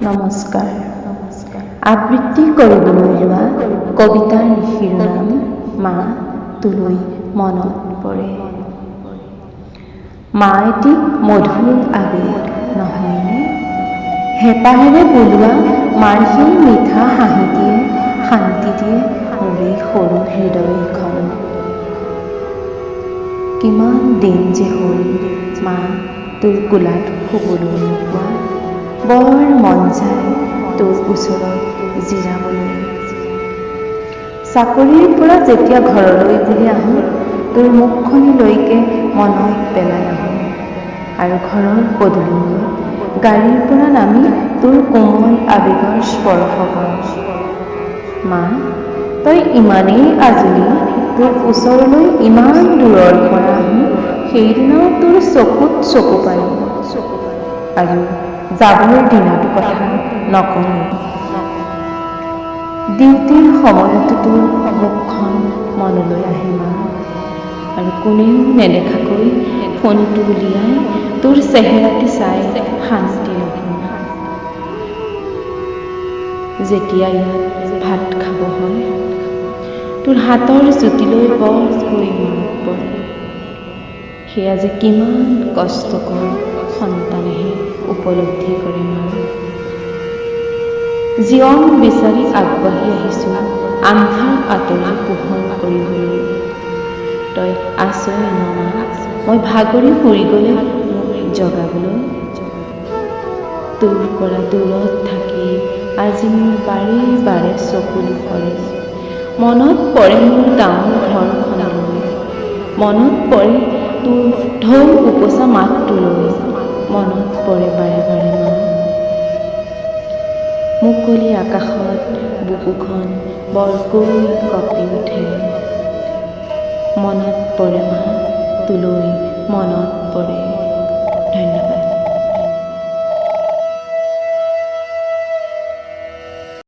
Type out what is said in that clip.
নমস্কাৰ। আবৃত্তি কৰিবলৈ লোৱা কবিতাৰ শিৰোনাম মা তোলৈ মনত পৰে। মা এটি মধুৰ আবেগ নহয়নে? হেঁপাহেৰে বোলোৱা মাৰ সেই মিঠা হাঁহিটিয়ে শান্তি দিয়ে মোৰ এই সৰু হৃদয়খন। কিমান দিন যে হ'ল মা তোৰ কোলাত শুবলৈ নোপোৱা। বৰ মন যায় তোৰ ওচৰত জিৰাবলৈ। চাকৰিৰ পৰা যেতিয়া ঘৰলৈ বুলি আহোঁ, তোৰ মুখখনিলৈকে মনত পেলাই আহোঁ। আৰু ঘৰৰ পদূলিমূৰত গাড়ীৰ পৰা নামি তোৰ কোমল আবেগৰ স্পৰ্শ পাওঁ। মা, তই ইমানেই আজলি, তোৰ ওচৰলৈ ইমান দূৰৰ পৰা আহোঁ, সেইদিনাও তোৰ চকুত চকু পানী। আৰু যাবৰ দিনটোৰ কথা নকওঁৱেই। ডিউটিৰ সময়তো তোৰ মুখখন মনলৈ আহে মা। আৰু কোনেও নেদেখাকৈ ফোনটো উলিয়াই তোৰ চেহেৰাটি চাই শান্তি লওঁ। যেতিয়া ইয়াত ভাত খাব হয়, তোৰ হাতৰ জুতিলৈ বৰকৈ মনত পৰে। সেয়া যে কিমান কষ্টকৰ সন্তানেহে উপলব্ধি কৰে মা। জীৱন বিচাৰি আগবাঢ়ি আহিছোঁ আন্ধাৰ আঁতৰি পোহৰ কৰিবলৈ। তই আছই ন মা, মই ভাগৰি শুই গ'লে মোক জগাবলৈ। তোৰ পৰা দূৰত থাকি আজি মোৰ বাৰে বাৰে চকুলো সৰে। মনত পৰে মোৰ ডাঙৰ ঘৰখনলৈ, মনত পৰে তোৰ ঢৌ উপচা মাতটোলৈ, মনত পৰে বাৰে বাৰে মা। মুকলি আকাশত বুকুখন বৰকৈ কঁপি উঠে। মনত পৰে মা তোলৈ